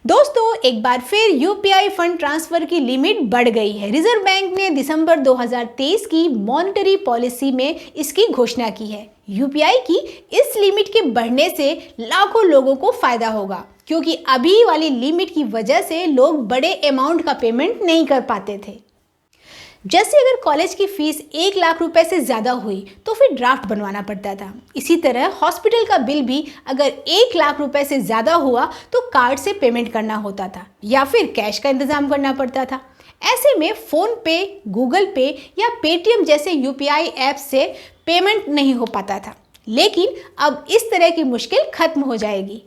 दोस्तों एक बार फिर यूपीआई फंड ट्रांसफर की लिमिट बढ़ गई है। रिजर्व बैंक ने दिसंबर 2023 की मॉनेटरी पॉलिसी में इसकी घोषणा की है। यूपीआई की इस लिमिट के बढ़ने से लाखों लोगों को फायदा होगा, क्योंकि अभी वाली लिमिट की वजह से लोग बड़े अमाउंट का पेमेंट नहीं कर पाते थे। जैसे अगर कॉलेज की फीस 1 लाख रुपए से ज़्यादा हुई तो फिर ड्राफ्ट बनवाना पड़ता था। इसी तरह हॉस्पिटल का बिल भी अगर 1 लाख रुपए से ज़्यादा हुआ तो कार्ड से पेमेंट करना होता था या फिर कैश का इंतज़ाम करना पड़ता था। ऐसे में फ़ोन पे, गूगल पे या पेटीएम जैसे यूपीआई ऐप से पेमेंट नहीं हो पाता था, लेकिन अब इस तरह की मुश्किल खत्म हो जाएगी।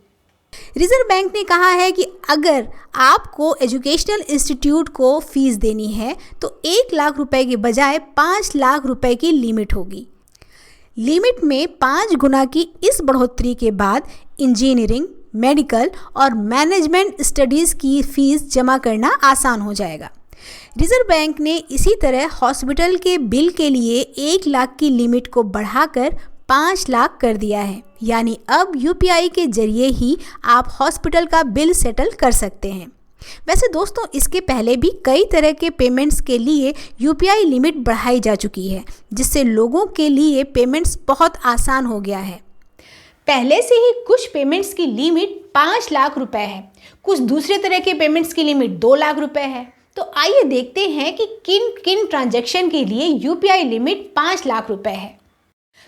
रिजर्व बैंक ने कहा है कि अगर आपको एजुकेशनल इंस्टीट्यूट को फीस देनी है तो 1 लाख रुपए के बजाय 5 लाख रुपए की लिमिट होगी। लिमिट में 5 गुना की इस बढ़ोतरी के बाद इंजीनियरिंग, मेडिकल और मैनेजमेंट स्टडीज़ की फ़ीस जमा करना आसान हो जाएगा। रिजर्व बैंक ने इसी तरह हॉस्पिटल के बिल के लिए 1 लाख की लिमिट को बढ़ाकर 5 लाख कर दिया है, यानी अब यूपीआई के जरिए ही आप हॉस्पिटल का बिल सेटल कर सकते हैं। वैसे दोस्तों, इसके पहले भी कई तरह के पेमेंट्स के लिए यूपीआई लिमिट बढ़ाई जा चुकी है, जिससे लोगों के लिए पेमेंट्स बहुत आसान हो गया है। पहले से ही कुछ पेमेंट्स की लिमिट 5 लाख रुपए है, कुछ दूसरे तरह के पेमेंट्स की लिमिट 2 लाख रुपए है। तो आइए देखते हैं कि किन किन ट्रांजैक्शन के लिए यूपीआई लिमिट 5 लाख रुपए है।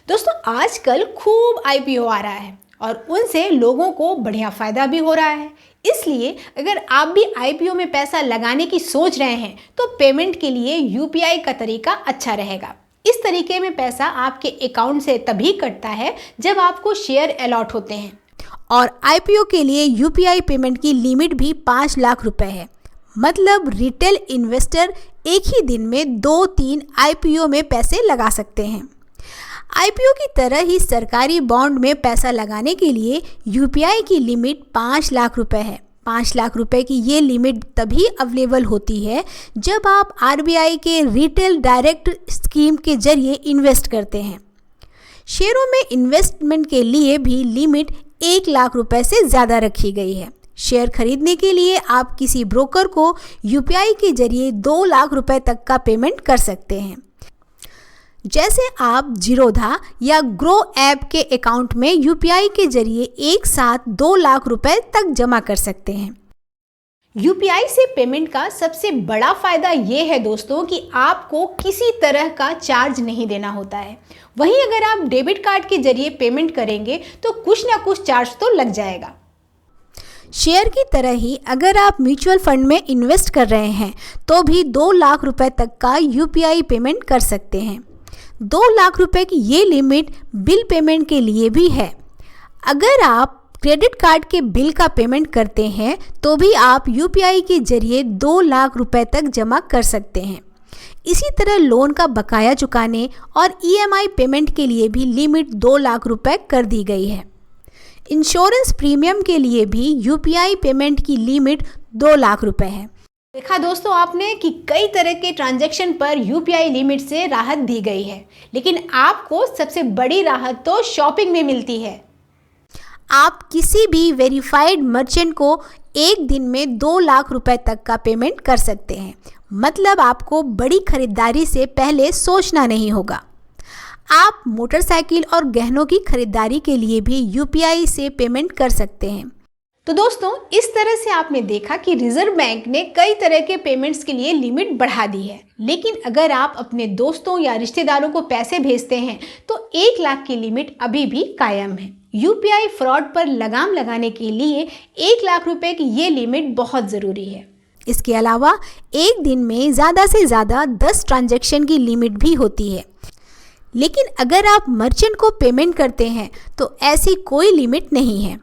दोस्तों, आजकल खूब आईपीओ आ रहा है और उनसे लोगों को बढ़िया फ़ायदा भी हो रहा है। इसलिए अगर आप भी आईपीओ में पैसा लगाने की सोच रहे हैं तो पेमेंट के लिए यूपीआई का तरीका अच्छा रहेगा। इस तरीके में पैसा आपके अकाउंट से तभी कटता है जब आपको शेयर अलॉट होते हैं, और आईपीओ के लिए यूपीआई पेमेंट की लिमिट भी 5 लाख रुपए है। मतलब रिटेल इन्वेस्टर एक ही दिन में 2-3 आईपीओ में पैसे लगा सकते हैं। आईपीओ की तरह ही सरकारी बॉन्ड में पैसा लगाने के लिए यूपीआई की लिमिट 5 लाख रुपए है। 5 लाख रुपए की ये लिमिट तभी अवेलेबल होती है जब आप आरबीआई के रिटेल डायरेक्ट स्कीम के जरिए इन्वेस्ट करते हैं। शेयरों में इन्वेस्टमेंट के लिए भी लिमिट 1 लाख रुपए से ज़्यादा रखी गई है। शेयर खरीदने के लिए आप किसी ब्रोकर को यूपीआई के जरिए 2 लाख रुपए तक का पेमेंट कर सकते हैं। जैसे आप जीरोधा या ग्रो ऐप के अकाउंट में यूपीआई के जरिए एक साथ 2 लाख रुपए तक जमा कर सकते हैं। यूपीआई से पेमेंट का सबसे बड़ा फायदा ये है दोस्तों कि आपको किसी तरह का चार्ज नहीं देना होता है। वहीं अगर आप डेबिट कार्ड के जरिए पेमेंट करेंगे तो कुछ ना कुछ चार्ज तो लग जाएगा। शेयर की तरह ही अगर आप म्यूचुअल फंड में इन्वेस्ट कर रहे हैं तो भी 2 लाख रुपए तक का यूपीआई पेमेंट कर सकते हैं। 2 लाख रुपए की ये लिमिट बिल पेमेंट के लिए भी है। अगर आप क्रेडिट कार्ड के बिल का पेमेंट करते हैं तो भी आप यूपीआई के जरिए 2 लाख रुपए तक जमा कर सकते हैं। इसी तरह लोन का बकाया चुकाने और ईएमआई पेमेंट के लिए भी लिमिट 2 लाख रुपए कर दी गई है। इंश्योरेंस प्रीमियम के लिए भी यूपीआई पेमेंट की लिमिट 2 लाख रुपए है। देखा दोस्तों आपने कि कई तरह के ट्रांजैक्शन पर यूपीआई लिमिट से राहत दी गई है, लेकिन आपको सबसे बड़ी राहत तो शॉपिंग में मिलती है। आप किसी भी वेरीफाइड मर्चेंट को एक दिन में 2 लाख रुपए तक का पेमेंट कर सकते हैं। मतलब आपको बड़ी खरीदारी से पहले सोचना नहीं होगा। आप मोटरसाइकिल और गहनों की खरीदारी के लिए भी यूपीआई से पेमेंट कर सकते हैं। तो दोस्तों, इस तरह से आपने देखा कि रिजर्व बैंक ने कई तरह के पेमेंट्स के लिए लिमिट बढ़ा दी है, लेकिन अगर आप अपने दोस्तों या रिश्तेदारों को पैसे भेजते हैं तो 1 लाख की लिमिट अभी भी कायम है। यूपीआई फ्रॉड पर लगाम लगाने के लिए 1 लाख रुपए की ये लिमिट बहुत ज़रूरी है। इसके अलावा एक दिन में ज़्यादा से ज़्यादा 10 ट्रांजैक्शन की लिमिट भी होती है, लेकिन अगर आप मर्चेंट को पेमेंट करते हैं तो ऐसी कोई लिमिट नहीं है।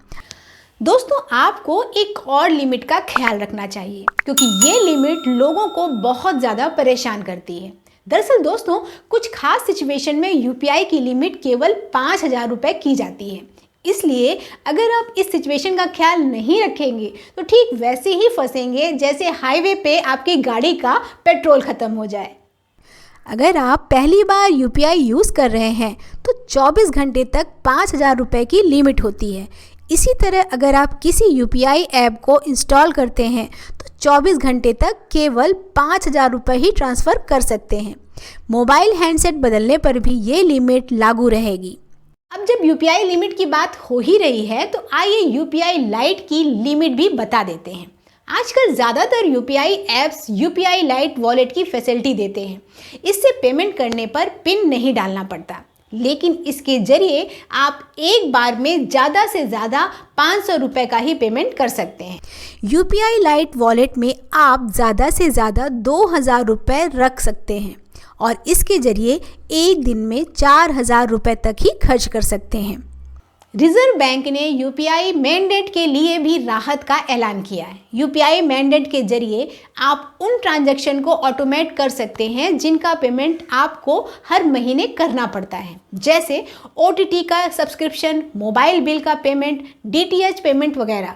दोस्तों, आपको एक और लिमिट का ख्याल रखना चाहिए, क्योंकि ये लिमिट लोगों को बहुत ज़्यादा परेशान करती है। दरअसल दोस्तों, कुछ खास सिचुएशन में यूपीआई की लिमिट केवल 5,000 रुपये की जाती है। इसलिए अगर आप इस सिचुएशन का ख्याल नहीं रखेंगे तो ठीक वैसे ही फंसेंगे जैसे हाईवे पे आपकी गाड़ी का पेट्रोल ख़त्म हो जाए। अगर आप पहली बार यूपीआई यूज़ कर रहे हैं तो 24 घंटे तक 5,000 रुपये की लिमिट होती है। इसी तरह अगर आप किसी UPI ऐप को इंस्टॉल करते हैं तो 24 घंटे तक केवल 5,000 रुपये ही ट्रांसफ़र कर सकते हैं। मोबाइल हैंडसेट बदलने पर भी ये लिमिट लागू रहेगी। अब जब UPI लिमिट की बात हो ही रही है तो आइए UPI लाइट की लिमिट भी बता देते हैं। आजकल ज़्यादातर UPI apps UPI lite wallet की फैसिलिटी देते हैं। इससे पेमेंट करने पर पिन नहीं डालना पड़ता, लेकिन इसके जरिए आप एक बार में ज़्यादा से ज़्यादा 500 रुपये का ही पेमेंट कर सकते हैं। UPI लाइट वॉलेट में आप ज़्यादा से ज़्यादा 2,000 रुपये रख सकते हैं और इसके जरिए एक दिन में 4,000 रुपये तक ही खर्च कर सकते हैं। रिजर्व बैंक ने UPI मैंडेट के लिए भी राहत का ऐलान किया है। UPI मैंडेट के जरिए आप उन ट्रांजैक्शन को ऑटोमेट कर सकते हैं जिनका पेमेंट आपको हर महीने करना पड़ता है, जैसे OTT का सब्सक्रिप्शन, मोबाइल बिल का पेमेंट, DTH पेमेंट वगैरह।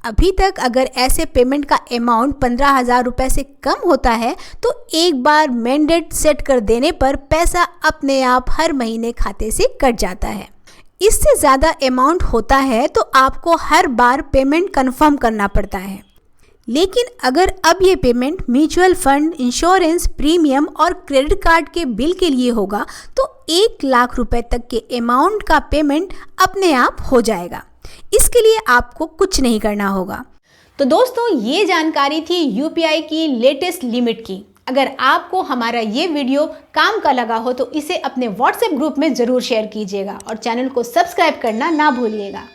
अभी तक अगर ऐसे पेमेंट का अमाउंट 15,000 रुपये से कम होता है तो एक बार मैंडेट सेट कर देने पर पैसा अपने आप हर महीने खाते से कट जाता है। इससे ज़्यादा अमाउंट होता है तो आपको हर बार पेमेंट कंफर्म करना पड़ता है। लेकिन अगर अब ये payment mutual fund, insurance, premium और क्रेडिट कार्ड के बिल के लिए होगा तो 1 लाख रुपए तक के अमाउंट का पेमेंट अपने आप हो जाएगा। इसके लिए आपको कुछ नहीं करना होगा। तो दोस्तों, ये जानकारी थी UPI की लेटेस्ट लिमिट की। अगर आपको हमारा ये वीडियो काम का लगा हो तो इसे अपने WhatsApp ग्रुप में ज़रूर शेयर कीजिएगा और चैनल को सब्सक्राइब करना ना भूलिएगा।